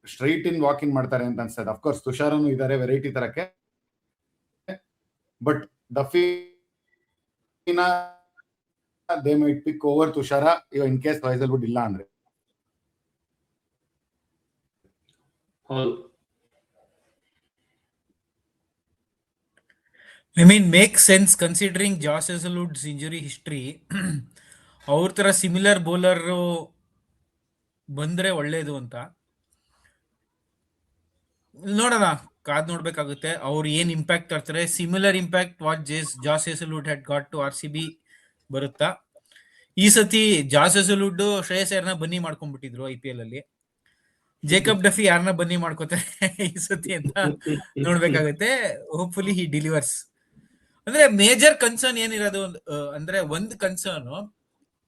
ಸ್ಟ್ರೈಟ್ ಇನ್ ವಾಕ್ ಇನ್ ಮಾಡ್ತಾರೆ ಅಂತ ಅನ್ಸ್ತದೆ. ಅಫ್ಕೋರ್ಸ್ ತುಷಾರನು ಇದ್ದಾರೆ ವೆರೈಟಿ ತರಕ್ಕೆ, but definitely they might pick over Tushar in case Hazlewood ಇಲ್ಲ ಅಂದ್ರೆ. I mean, makes sense considering Josh Hazlewood's injury history. ಅವ್ರ ತರ ಸಿಮಿಲರ್ ಬೌಲರ್ ಬಂದ್ರೆ ಒಳ್ಳೇದು ಅಂತ ನೋಡೋಣ, ಕಾದ್ ನೋಡ್ಬೇಕಾಗುತ್ತೆ ಅವ್ರು ಏನ್ ಇಂಪ್ಯಾಕ್ಟ್ ತರ್ತಾರೆ. Similar impact what Josh Hazlewood had got to RCB ಬರುತ್ತಾ? ಈ ಸತಿ ಜಾಸ್ ಹೇಸಲ್ವುಡ್ ಶ್ರೇಯಸ್ ಅಯ್ಯರ್ನ ಬನ್ನಿ ಮಾಡ್ಕೊಂಡ್ಬಿಟ್ಟಿದ್ರು IPL ಅಲ್ಲಿ. ಜೇಕಬ್ ಡಫಿ ಯಾರನ್ನ ಬನ್ನಿ ಮಾಡ್ಕೋತಾರೆ ಈ ಸತಿ ಅಂತ ನೋಡ್ಬೇಕಾಗುತ್ತೆ. ಹೋಪ್ಫುಲಿ ಹಿ ಡಿಲಿವರ್ಸ್. ಅಂದ್ರೆ ಮೇಜರ್ ಕನ್ಸರ್ನ್ ಏನಿರೋದು ಅಂದ್ರೆ ಒಂದ್ concern,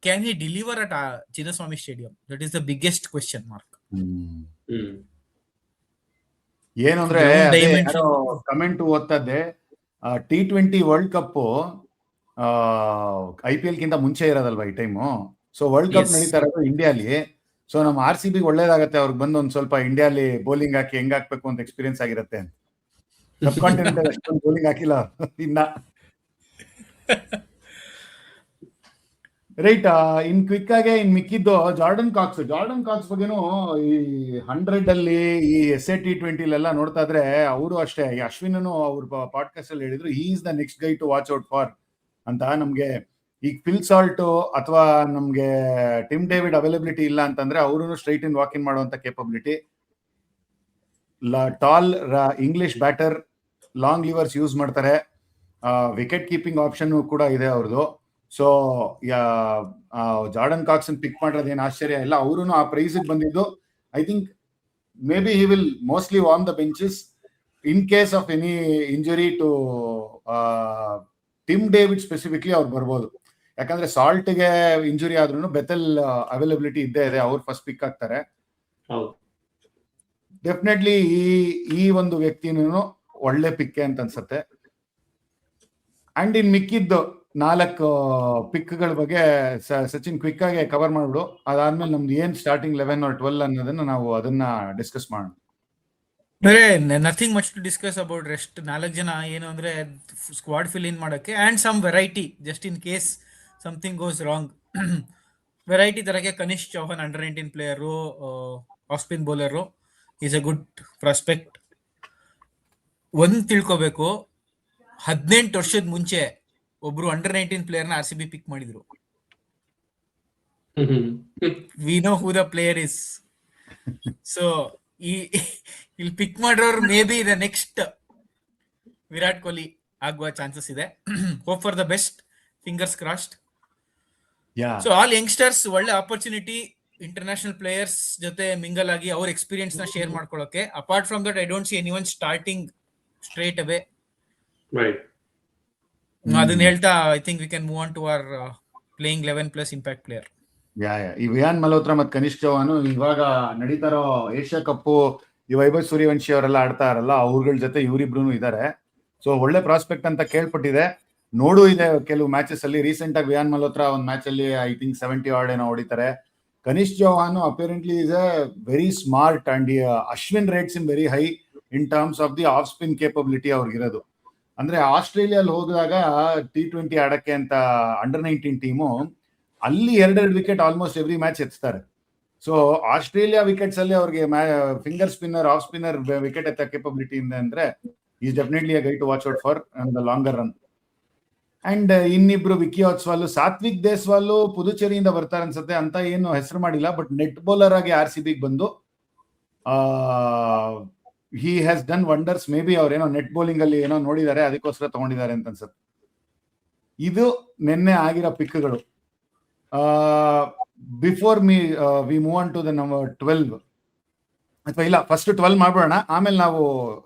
can he deliver at Chinnaswamy stadium? That is the biggest question mark. ಏನು ಅಂದ್ರೆ ಕಮೆಂಟ್ ಓದ್ತದ್ದೆ, T20 ವರ್ಲ್ಡ್ ಕಪ್ IPL ಗಿಂತ ಮುಂಚೆ ಇರೋದಲ್ವಾ ಈ ಟೈಮು. ಸೊ ವರ್ಲ್ಡ್ ಕಪ್ ನಡೀತಾ ಇರೋದು ಇಂಡಿಯಾಲಿ. ಸೊ ನಮ್ಮ RCB ಒಳ್ಳೇದಾಗತ್ತೆ, ಅವ್ರಿಗೆ ಬಂದು ಒಂದ್ ಸ್ವಲ್ಪ ಇಂಡಿಯಾಲಿ ಬೌಲಿಂಗ್ ಹಾಕಿ ಹೆಂಗ್ ಹಾಕ್ಬೇಕು ಅಂತ ಎಕ್ಸ್ಪೀರಿಯನ್ಸ್ ಆಗಿರುತ್ತೆ. ಸಬ್ ಕಾಂಟಿನೆಂಟಲ್ ಅಷ್ಟೊಂದು ಬೌಲಿಂಗ್ ಹಾಕಿಲ್ಲ ಇನ್ನ. ರೈಟ್, ಇನ್ ಕ್ವಿಕ್ ಆಗಿ ಇನ್ ಮಿಕ್ಕಿದ್ದು ಜಾರ್ಡನ್ ಕಾಕ್ಸ್ ಬಗ್ಗೆನು ಈ 100 ಅಲ್ಲಿ ಈ SA T20 ನೋಡ್ತಾ ಇದ್ರೆ ಅವರು ಅಷ್ಟೇ, ಈ ಅಶ್ವಿನನು ಅವ್ರ ಪಾಡ್ಕಾಸ್ಟ್ ಅಲ್ಲಿ ಹೇಳಿದ್ರು he is the next guy to watch out for ಅಂತ. ನಮ್ಗೆ ಈಗ ಫಿಲ್ ಸಾಲ್ಟ್ ಅಥವಾ ನಮ್ಗೆ ಟಿಮ್ ಡೇವಿಡ್ ಅವೈಲಬಿಲಿಟಿ ಇಲ್ಲ ಅಂತಂದ್ರೆ ಅವರು ಸ್ಟ್ರೈಟ್ ಇನ್ ವಾಕ್ ಇನ್ ಮಾಡುವಂತ capability. Tall English batter, long levers use ಮಾಡ್ತಾರೆ, ವಿಕೆಟ್ ಕೀಪಿಂಗ್ ಆಪ್ಷನ್ ಕೂಡ ಇದೆ ಅವ್ರದ್ದು. ಸೊ ಜಾರ್ಡನ್ ಕಾಕ್ಸ್ ಪಿಕ್ ಮಾಡೋದೇನು ಆಶ್ಚರ್ಯ ಇಲ್ಲ. ಅವರು ಆ ಪ್ರೈಸ್ ಬಂದಿದ್ದು I think maybe he will mostly warm the benches in case of any injury to Tim David specifically ಅವ್ರು ಬರ್ಬೋದು. ಯಾಕಂದ್ರೆ ಸಾಲ್ಟ್ಗೆ ಇಂಜುರಿ ಆದ್ರೂ ಬೆಥೆಲ್ ಅವೈಲಬಿಲಿಟಿ ಇದ್ದೇ ಇದೆ, ಅವ್ರು ಫಸ್ಟ್ ಪಿಕ್ ಆಗ್ತಾರೆ. ಡೆಫಿನೆಟ್ಲಿ ಈ ಒಂದು ವ್ಯಕ್ತಿನೂ ಒಳ್ಳೆ ಪಿಕ್ ಅಂತ ಅನ್ಸುತ್ತೆ. ಅಂಡ್ ಇನ್ ಮಿಕ್ಕಿದ್ದು 4 ಪಿಕ್ಗಳ ಬಗ್ಗೆ ಸಚಿನ್ ಕ್ವಿಕ್ ಆಗಿ ಕವರ್ ಮಾಡ್ಬಿಡು. ಅದಾದ್ಮೇಲೆ ನಮ್ದು ಏನ್ ಸ್ಟಾರ್ಟಿಂಗ್ 11 or 12 ಅನ್ನೋದನ್ನ ನಾವು ಅದನ್ನ ಡಿಸ್ಕಸ್ ಮಾಡೋಣ. Nothing much to discuss about rest. 4 ಜನ ಏನು ಅಂದ್ರೆ ಸ್ಕ್ವಾಡ್ ಫಿಲ್ ಇನ್ ಮಾಡಕ್ಕೆ and some variety just in case something goes wrong. Variety ತರಕ್ಕೆ Kanishk Chauhan under 19 player, off spin bowler, is a good prospect. ಒಂದ್ ತಿಳ್ಕೋಬೇಕು, 18 ವರ್ಷದ ಮುಂಚೆ ಒಬ್ರು ಅಂಡರ್ 19 ಪ್ಲೇಯರ್ನ RCB ಪಿಕ್ ಮಾಡಿದ್ರು. We know who the player is. So ಇಲ್ಲಿ pick ಮಾಡಿರೋರು may be the next Virat Kohli ಆಗುವ ಚಾನ್ಸಸ್ ಇದೆ. Hope for the best, fingers crossed. So all youngsters ಒಳ್ಳೆ ಆಪರ್ಚುನಿಟಿ ಇಂಟರ್ನ್ಯಾಷನಲ್ ಪ್ಲೇಯರ್ಸ್ ಜೊತೆ ಮಿಂಗಲ್ ಆಗಿ ಅವ್ರ ಎಕ್ಸ್ಪೀರಿಯನ್ಸ್ ನ ಶೇರ್ ಮಾಡ್ಕೊಳ್ಳೋಕೆ. Apart from that I don't see anyone starting straight away. ಅದನ್ನ ಹೇಳ್ತಾ I think we can move on to our playing 11+ impact player. ಈ ವಿಯಾನ್ ಮಲ್ಹೋತ್ರಾ ಮತ್ತು ಕನಿಷ್ಠ ಚೌಹಾನ್ ಇವಾಗ ನಡೀತಾರೋ ಏಷ್ಯಾ ಕಪ್, ಈ ವೈಭವ್ ಸೂರ್ಯವಂಶಿ ಅವರೆಲ್ಲ ಆಡ್ತಾ ಇರಲ್ಲ, ಅವ್ರಗಳ ಜೊತೆ ಇವರಿಬ್ರು ಇದ್ದಾರೆ. ಸೊ ಒಳ್ಳೆ ಪ್ರಾಸ್ಪೆಕ್ಟ್ ಅಂತ ಕೇಳ್ಪಟ್ಟಿದೆ. ನೋಡು ಇದೆ ಕೆಲವು ಮ್ಯಾಚಸ್ ಅಲ್ಲಿ. ರೀಸೆಂಟ್ ಆಗಿ ವಿಯಾನ್ ಮಲ್ಹೋತ್ರಾ ಒಂದು ಮ್ಯಾಚ್ ಅಲ್ಲಿ ಐ ಥಿಂಕ್ 70 ಆರ್ಡ್ ಏನೋ ಹೊಡಿತಾರೆ. Kanishk Chauhan apparently is a very smart and Ashwin rates in very high in terms of the off spin capability ಅವ್ರಿಗಿರೋದು. ಅಂದ್ರೆ ಆಸ್ಟ್ರೇಲಿಯಲ್ಲಿ ಹೋದಾಗ T20 ಆಡಕ್ಕೆ ಅಂತ ಅಂಡರ್ 19 ಟೀಮು ಅಲ್ಲಿ 2 ವಿಕೆಟ್ ಆಲ್ಮೋಸ್ಟ್ ಎವ್ರಿ ಮ್ಯಾಚ್ ಎತ್ತಾರೆ. ಸೊ ಆಸ್ಟ್ರೇಲಿಯಾ ವಿಕೆಟ್ಸ್ ಅಲ್ಲಿ ಅವ್ರಿಗೆ finger spinner, off spinner wicket ಎತ್ತ ಕೇಪಬಿಲಿಟಿ ಇದೆ ಅಂದ್ರೆ is definitely a guy to watch out for the longer run. And ಇನ್ನಿಬ್ರು ವಿಕ್ಕಿ ಆಟ್ಸ್ವಾಲ್, ಸಾತ್ವಿಕ್ ದೇಸ್ವಾಲ್ ಪುದುಚೇರಿಯಿಂದ ಬರ್ತಾರೆ ಅನ್ಸುತ್ತೆ, ಅಂತ ಏನು ಹೆಸರು ಮಾಡಿಲ್ಲ, ಬಟ್ ನೆಟ್ ಬೌಲರ್ ಆಗಿ RCB ಬಂದು he has done wonders. May be ಅವ್ರೇನೋ ನೆಟ್ ಬೌಲಿಂಗ್ ಅಲ್ಲಿ ಏನೋ ನೋಡಿದ್ದಾರೆ, ಅದಕ್ಕೋಸ್ಕರ ತಗೊಂಡಿದ್ದಾರೆ ಅಂತ ಅನ್ಸುತ್ತೆ. ಇದು ನಿನ್ನೆ ಆಗಿರೋ ಪಿಕ್ಗಳು. Before we move on to the number 12 ಅಥವಾ ಇಲ್ಲ ಫಸ್ಟ್ 12 ಮಾಡ್ಬಿಡೋಣ, ಆಮೇಲೆ ನಾವು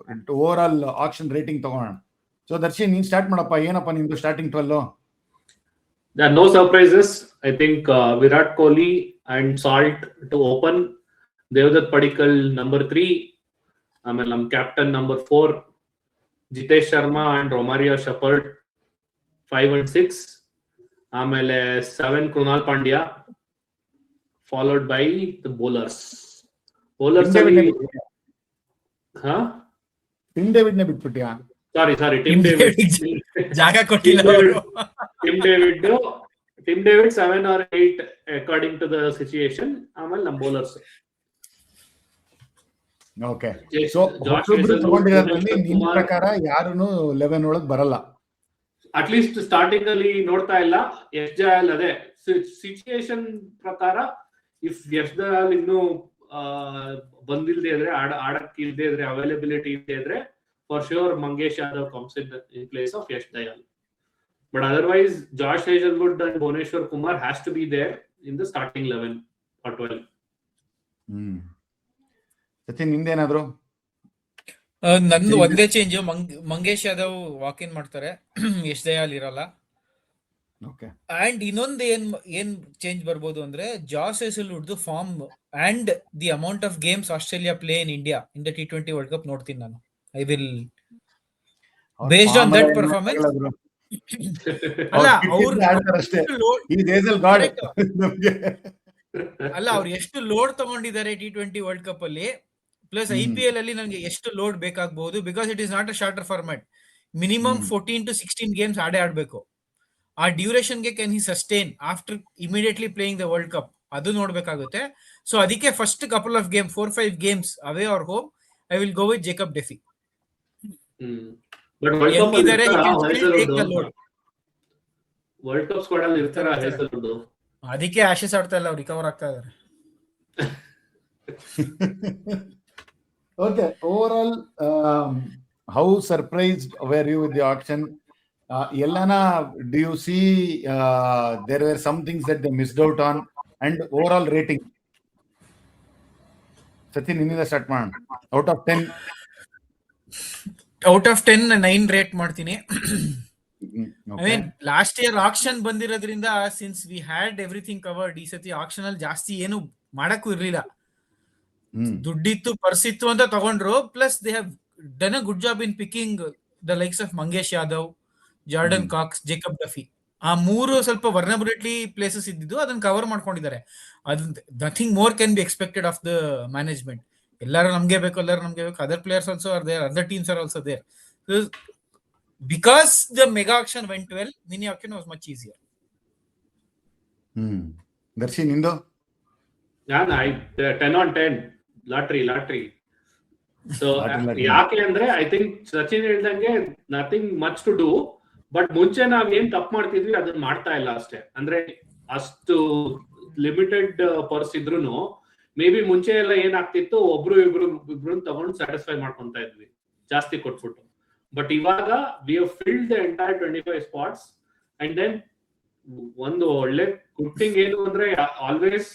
ಓವರ್ ಆಲ್ ಆಕ್ಷನ್ ರೇಟಿಂಗ್ ತಗೋಣ. ಸೊ ದರ್ಶಿ, ನೀನ್ ಸ್ಟಾರ್ಟ್ ಮಾಡಪ್ಪ. ಏನಪ್ಪ ನಿಮ್ದು starting 12? There are no surprises. I think Virat Kohli and Salt to open. Devdutt Padikkal number 3. ಆಮೇಲೆ ನಮ್ಮ captain number 4 Jitesh Sharma and Romario Shepherd 5 and 6. ಆಮೇಲೆ 7 Krunal Pandya, followed by the bowlers. Tim ಡೇವಿಡ್ನೇ ಬಿಟ್ಬಿಟ್ಯಾ? ಸಾರಿ ಟಿಮ್ ಡೇವಿಡ್ ಜಾಗ ಕೊಟ್ಟಿಲ್ಲ ಅವರು. Tim David 7 or 8 according to the situation. ಆಮೇಲೆ ನಮ್ಮ ಬೌಲರ್ಸ್. ಓಕೆ, ಸೊ ಹೊಸಬ್ರು ತಗೊಂಡಿರೋದ್ರಲ್ಲಿ ನಿಮ್ ಪ್ರಕಾರ ಯಾರನ್ನು 11 ಒಳಗ್ ಬರಲ್ಲ? ಅಟ್ಲೀಸ್ಟ್ ಸ್ಟಾರ್ಟಿಂಗ್ ಅಲ್ಲಿ ನೋಡ್ತಾ ಇಲ್ಲ. ಯಶ್ ದಯಾಲ್ ಅದೇ ಸಿಚುಯೇಷನ್ ಪ್ರಕಾರ ಇಫ್ ಯಶ್ ದಯಾಲ್ ಇನ್ನು ಬಂದಿಲ್ದೇ ಇದ್ರೆ, ಆಡಕ್ ಇಲ್ದೇ ಇದ್ರೆ, ಅವೈಲಬಿಲಿಟಿ ಇಲ್ದೇ ಇದ್ರೆ, for sure Mangesh Yadav comes in place of Yash Dayal. But otherwise Josh Hazlewood and Bhuvneshwar Kumar has to be there in the starting 11 or 12. Sachin, ನಿಂದೇನಾದ್ರು? ನಂದು ಒಂದೇ change. Mangesh Yadav walk in ಮಾಡ್ತಾರೆ, ಯಶ್ ದಯಾಲ್ ಇರಲ್ಲ. ಓಕೆ, ಅಂಡ್ ಇನ್ನೊಂದು ಏನ್ ಚೇಂಜ್ ಬರ್ಬೋದು ಅಂದ್ರೆ, Josh Hazlewood form and the amount of games Australia play in India in the T20 world cup ನೋಡ್ತೀನಿ ನಾನು. I will based on that performance. ಅಲ್ಲ ಅವ್ರು ಎಷ್ಟು ಲೋಡ್ ತಗೊಂಡಿದ್ದಾರೆ T20 ವರ್ಲ್ಡ್ ಕಪ್ ಅಲ್ಲಿ, ಪ್ಲಸ್ IPL ಅಲ್ಲಿ ನನಗೆ ಎಷ್ಟು ಲೋಡ್ ಬೇಕಾಗಬಹುದು, because it is not a shorter format. Minimum 14 to 16 games ಆಡಬೇಕು. ಆ ಡ್ಯೂರೇಷನ್ಗೆ can he sustain after immediately playing the world cup, ಅದು ನೋಡ್ಬೇಕಾಗುತ್ತೆ. ಸೊ ಅದಕ್ಕೆ first couple of game 4-5 games away or home, I will go with Jacob Duffy. World cup squad ಅಲ್ಲಿ ಇರ್ತಾರ ಹೇಜಲ್ವುಡ್. ಅದಕ್ಕೆ ಆಶೀಸ್ ಆಡ್ತಾ ಇಲ್ಲ, ಅವ್ರು ರಿಕವರ್ ಆಗ್ತಾ ಇದಾರೆ. Okay, overall, how surprised were you with the auction? Yellana, do you see there were some things that they missed out on? And overall rating? Sachin, ಇನ್ನಿಂದ start ಮಾಡೋಣ. Out of 10? Out of 10 9 rate ಮಾಡ್ತೀನಿ. Okay. I mean last year auction ಬಂದಿರೋದ್ರಿಂದ, since we had everything covered, ಈ ಸತಿ action ಅಲ್ಲಿ ಜಾಸ್ತಿ ಏನು ಮಾಡಕ್ಕೂ ಇರ್ಲಿಲ್ಲ. ದುಡ್ಡಿತ್ತು, ಪರ್ಸಿತ್ತು ಅಂತ ತಗೊಂಡ್ರು. Plus they have done a good job in picking the likes of Mangesh Yadav, Jordan Cox, Jacob Duffy. ಆ ಮೂರು ಸ್ವಲ್ಪ ವರ್ನಬಿಲಿಟಿ ಪ್ಲೇಸಸ್ ಇದ್ದಿದ್ದು, ಅದನ್ನ ಕವರ್ ಮಾಡ್ಕೊಂಡಿದ್ದಾರೆ. ಅದು nothing more can be expected of the management. ಎಲ್ಲರೂ ನಮ್ಗೆ ಬೇಕು. Other players also are there, other teams are also there. Because the mega auction went well, mini auction was much easier. ದರ್ಶಿ, ನಿಂದು? 10 on 10 lottery. So ಯಾಕೆ ಅಂದ್ರೆ, I think Sachin ಹೇಳ್ದಂಗೆ nothing much to do. But ಮುಂಚೆ ನಾವ್ ಏನ್ ತಪ್ಪು ಮಾಡ್ತಿದ್ವಿ ಅದನ್ನ ಮಾಡ್ತಾ ಇಲ್ಲ ಅಷ್ಟೇ. ಅಂದ್ರೆ ಅಷ್ಟು ಲಿಮಿಟೆಡ್ ಪರ್ಸ್ ಇದ್ರುನು ಮೇ ಬಿ ಮುಂಚೆ ಎಲ್ಲ ಏನಾಗ್ತಿತ್ತು, ಇಬ್ರು ತಗೊಂಡು ಸ್ಯಾಟಿಸ್ಫೈ ಮಾಡ್ಕೊಂತ ಇದ್ವಿ ಜಾಸ್ತಿ ಕೊಟ್ಬಿಟ್ಟು. ಬಟ್ ಇವಾಗ we have filled the entire 25 spots. And then ಒಂದು ಒಳ್ಳೆ ಗುಡ್ ಥಿಂಗ್ ಏನು ಅಂದ್ರೆ, ಆಲ್ವೇಸ್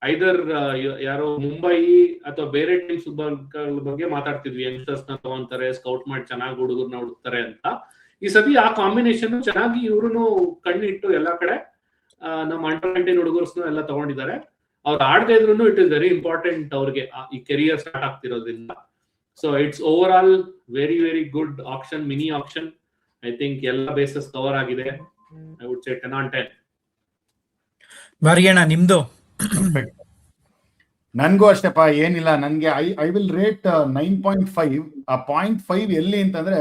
ಐದರ್ ಯಾರೋ ಮುಂಬೈ ಅಥವಾ ಬೇರೆ ಟೀಮ್ಸ್ ಬಗ್ಗೆ ಮಾತಾಡ್ತಿದ್ವಿ, ಯಂಗ್ಸ್ಟರ್ಸ್ ನ ತಗೊಂತಾರೆ, ಸ್ಕೌಟ್ ಮಾಡಿ ಚೆನ್ನಾಗಿ ಹುಡುಗರ್ನ ಹುಡುಕ್ತಾರೆ ಅಂತ. ಈ ಸತಿ ಆ ಕಾಂಬಿನೇಷನ್ ಚೆನ್ನಾಗಿ ಇವ್ರು ಕಣ್ಣಿಟ್ಟು ಎಲ್ಲಾ ಕಡೆ ನಮ್ಮ ಅಂಡರ್ 19 ಹುಡುಗರ್ಸ್ನು ಎಲ್ಲ ತಗೊಂಡಿದ್ದಾರೆ. ಅವ್ರು ಆಡದೇ ಇದ್ರು ಇಟ್ ಇಸ್ ವೆರಿ ಇಂಪಾರ್ಟೆಂಟ್ ಅವ್ರಿಗೆ ಈ ಕೆರಿಯರ್ ಸ್ಟಾರ್ಟ್ ಆಗ್ತಿರೋದ್ರಿಂದ. So it's over all very very good auction, mini auction. I think ಎಲ್ಲ ಬೇಸಸ್ ಕವರ್ ಆಗಿದೆ. I would say 10 on 10. ಬಾರಿಯಣ್ಣ, ನಿಮ್ದು? ನನ್ಗೂ ಅಷ್ಟೇಪ್ಪ, ಏನಿಲ್ಲ. ನನ್ಗೆ ಐ ವಿಲ್ ರೇಟ್ 9.5. ಆ 0.5 ಎಲ್ಲಿ ಅಂತಂದ್ರೆ,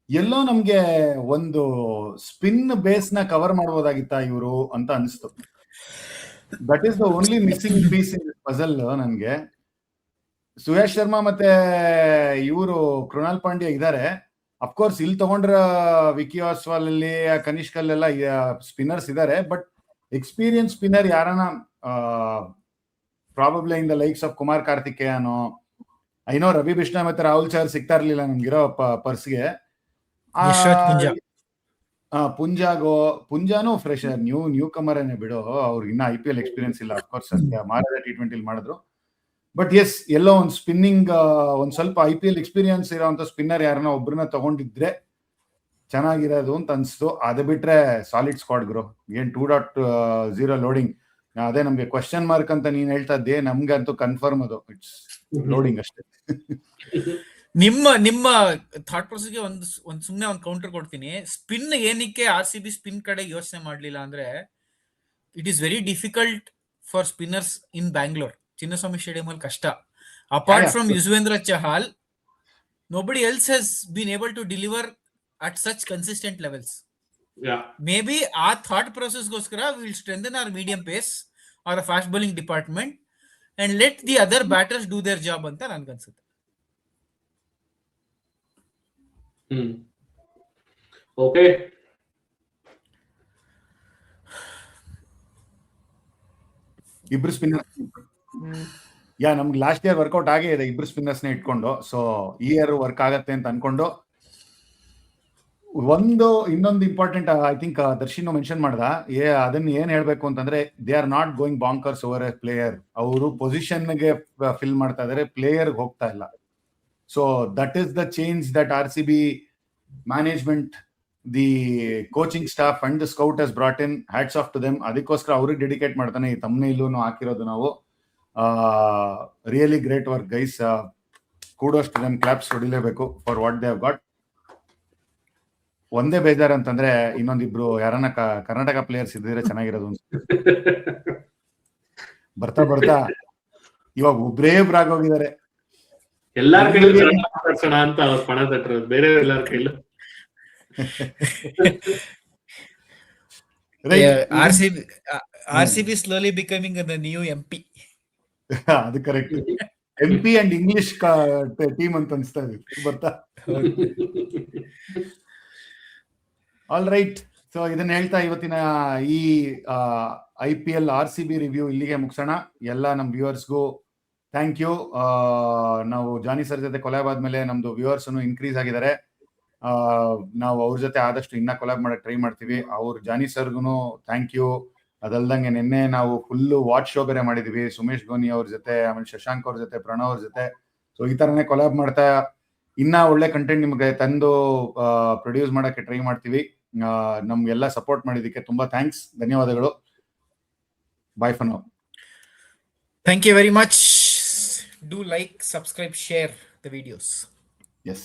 ಎಲ್ಲೋ ನಮ್ಗೆ ಒಂದು ಸ್ಪಿನ್ ಬೇಸ್ ನ ಕವರ್ ಮಾಡಬಹುದಾಗಿತ್ತ ಇವರು ಅಂತ ಅನಿಸ್ತು. That is the only missing piece in puzzle ನನ್ಗೆ. ಸುಯೇಶ್ ಶರ್ಮಾ ಮತ್ತೆ ಇವರು ಕೃಣಾಲ್ ಪಾಂಡ್ಯ ಇದ್ದಾರೆ. ಅಫ್ಕೋರ್ಸ್ ಇಲ್ಲಿ ತಗೊಂಡ್ರ ವಿಕಿ ಆಸ್ವಾಲ್ ಅಲ್ಲಿ, ಕನಿಷ್ಕ್ ಅಲ್ಲೆಲ್ಲ ಸ್ಪಿನ್ನರ್ಸ್ ಇದ್ದಾರೆ. ಬಟ್ ಎಕ್ಸ್ಪೀರಿಯನ್ಸ್ ಸ್ಪಿನ್ನರ್ ಯಾರನ, probably in the likes of Kumar ಕಾರ್ತಿಕೇಯನೋ, ಐನೋ ರವಿ ಬಿಷ್ಣಾ ಮತ್ತೆ ರಾಹುಲ್ ಚಹರ್ ಸಿಗ್ತಾ ಇರ್ಲಿಲ್ಲ ನಮ್ಗಿರೋ ಪರ್ಸ್ಗೆ. ಪುಂಜಾನು ಫ್ರೆಶ್ ನ್ಯೂ ಕಮರೇನೆ ಬಿಡು, ಅವ್ರಿಗೆ ಇನ್ನ IPL ಎಕ್ಸ್ಪೀರಿಯನ್ಸ್ ಇಲ್ಲ. ಅಫ್ಕೋರ್ಸ್ ಸದ್ಯ ಮಾರದ T20 ಮಾಡಿದ್ರು. ಬಟ್ ಎಸ್, ಎಲ್ಲೋ ಒಂದು ಸ್ಪಿನ್ನಿಂಗ್ ಒಂದ್ ಸ್ವಲ್ಪ IPL ಎಕ್ಸ್ಪೀರಿಯನ್ಸ್ ಇರೋಂಥ ಸ್ಪಿನ್ನರ್ ಯಾರನ್ನ ಒಬ್ರನ್ನ ತಗೊಂಡಿದ್ರೆ ಚೆನ್ನಾಗಿರೋದು ಅಂತ ಅನ್ಸ್ತು. ಅದು ಬಿಟ್ರೆ ಸಾಲಿಡ್ ಸ್ಕ್ವಾಡ್ ಗ್ರೋ. ಏನ್ 2.0 ಲೋಡಿಂಗ್, ಅದೇ ನಮ್ಗೆ ಕ್ವಶನ್ ಮಾರ್ಕ್ ಅಂತ ನೀನ್ ಹೇಳ್ತಾ ಇದ್ದೆ, ನಮ್ಗಂತೂ ಕನ್ಫರ್ಮ್ ಅದು ಇಟ್ಸ್ ಲೋಡಿಂಗ್ ಅಷ್ಟೇ. ನಿಮ್ಮ ಥಾಟ್ ಪ್ರೊಸೆಸ್ಗೆ ಒಂದ್ ಸುಮ್ನೆ ಒಂದು ಕೌಂಟರ್ ಕೊಡ್ತೀನಿ. ಸ್ಪಿನ್ ಏನಕ್ಕೆ RCB ಸ್ಪಿನ್ ಕಡೆ ಯೋಚನೆ ಮಾಡ್ಲಿಲ್ಲ ಅಂದ್ರೆ, it is very difficult for spinners in Bangalore. Chinnaswamy stadium ಅಲ್ಲಿ ಕಷ್ಟ. Apart from Yuzvendra Chahal, nobody else has been able to deliver at such consistent levels. Maybe our thought process goskara we will strengthen our medium pace or a fast bowling department and let the other batters do their job anta ನನಗೆ ಅನ್ಸುತ್ತೆ. Okay. ಇಬ್ರು spinner ನಮ್ಗೆ last year workout ಆಗೇ ಇದೆ, ಇಬ್ರು spinners ನ ಇಟ್ಕೊಂಡು. So ಈ ಇಯರ್ ವರ್ಕ್ ಆಗತ್ತೆ ಅಂತ ಅನ್ಕೊಂಡು, ಇನ್ನೊಂದು important I think Darshin mention ಮಾಡ್ದ, ಅದನ್ನ ಏನ್ ಹೇಳ್ಬೇಕು ಅಂತಂದ್ರೆ, they are not going bonkers over a player. ಅವರು ಪೊಸಿಷನ್ಗೆ ಫಿಲ್ ಮಾಡ್ತಾ ಇದಾರೆ, ಪ್ಲೇಯರ್ ಹೋಗ್ತಾ ಇಲ್ಲ. So that is the change that RCB management, the coaching staff and the scout has brought in. Hats off to them. ಅದಕ್ಕೋಸ್ಕರ ಅವ್ರಿಗೆ dedicate ಮಾಡ್ತಾನೆ ಈ ತಮ್ಮನೇಲೂ ಹಾಕಿರೋದು ನಾವು. Really great work guys, kudos to them, claps ಹೊಡಿಲೇಬೇಕು for what they have got. ಒಂದೇ ಬೇಜಾರು ಅಂತಂದ್ರೆ, ಇನ್ನೊಂದಿಬ್ರು ಯಾರನ್ನ ಕರ್ನಾಟಕ ಪ್ಲೇಯರ್ಸ್ ಇದ್ದಿದ್ರೆ ಚೆನ್ನಾಗಿರೋದು ಬರ್ತಾ ಬರ್ತಾ ಇವಾಗ ಒಬ್ರಾಗೋಗಿದ್ದಾರೆ. ಎಲ್ಲಾರ ಕೈಲೂ ಮಾತಾಡ್ಸೋಣ ಅಂತ ಅವ್ರು ಪಣ ತಟ್ಟಿರೋದು, ಬೇರೆ ಎಲ್ಲಾರ ಕೈಲೂ. RCB slowly becoming the new MP. ಅದು correct. MP and English team ಅಂತ ಅನ್ಸ್ತಾ ಇದೆ ಬರ್ತಾ. All right. ಸೊ ಇದನ್ನ ಹೇಳ್ತಾ ಇವತ್ತಿನ ಈ IPL RCB ರಿವ್ಯೂ ಇಲ್ಲಿಗೆ ಮುಗಿಸೋಣ. ಎಲ್ಲ ನಮ್ಮ ವ್ಯೂವರ್ಸ್ಗೂ ಥ್ಯಾಂಕ್ ಯು. ನಾವು ಜಾನಿ ಸರ್ ಜೊತೆ ಕೊಲಾಬ್ ಆದ್ಮೇಲೆ ನಮ್ದು ವ್ಯೂವರ್ಸ್ ಇನ್ಕ್ರೀಸ್ ಆಗಿದ್ದಾರೆ. ನಾವು ಅವ್ರ ಜೊತೆ ಆದಷ್ಟು ಇನ್ನ ಕೊಲಾಬ್ ಮಾಡಕ್ ಟ್ರೈ ಮಾಡ್ತೀವಿ. ಜಾನಿ ಸರ್ಗುನು ಥ್ಯಾಂಕ್ ಯು. ಅದಲ್ದಂಗೆ ನಿನ್ನೆ ನಾವು ಫುಲ್ ವಾಚ್ ಶೋ ಬೇರೆ ಮಾಡಿದ್ವಿ ಸುಮೇಶ್ ಗೋನಿ ಅವ್ರ ಜೊತೆ, ಆಮೇಲೆ ಶಶಾಂಕ್ ಅವ್ರ ಜೊತೆ, ಪ್ರಣವ್ ಅವ್ರ ಜೊತೆ. ಸೊ ಈ ತರನೇ ಕೊಲಾಬ್ ಮಾಡ್ತಾ ಇನ್ನ ಒಳ್ಳೆ ಕಂಟೆಂಟ್ ನಿಮ್ಗೆ ತಂದು ಪ್ರೊಡ್ಯೂಸ್ ಮಾಡಕ್ಕೆ ಟ್ರೈ ಮಾಡ್ತೀವಿ. ನಮ್ಗೆಲ್ಲ ಸಪೋರ್ಟ್ ಮಾಡಿದ್ದಕ್ಕೆ ತುಂಬಾ ಥ್ಯಾಂಕ್ಸ್, ಧನ್ಯವಾದಗಳು. Bye for now. Thank you very much. Do like, subscribe, share the videos. Yes.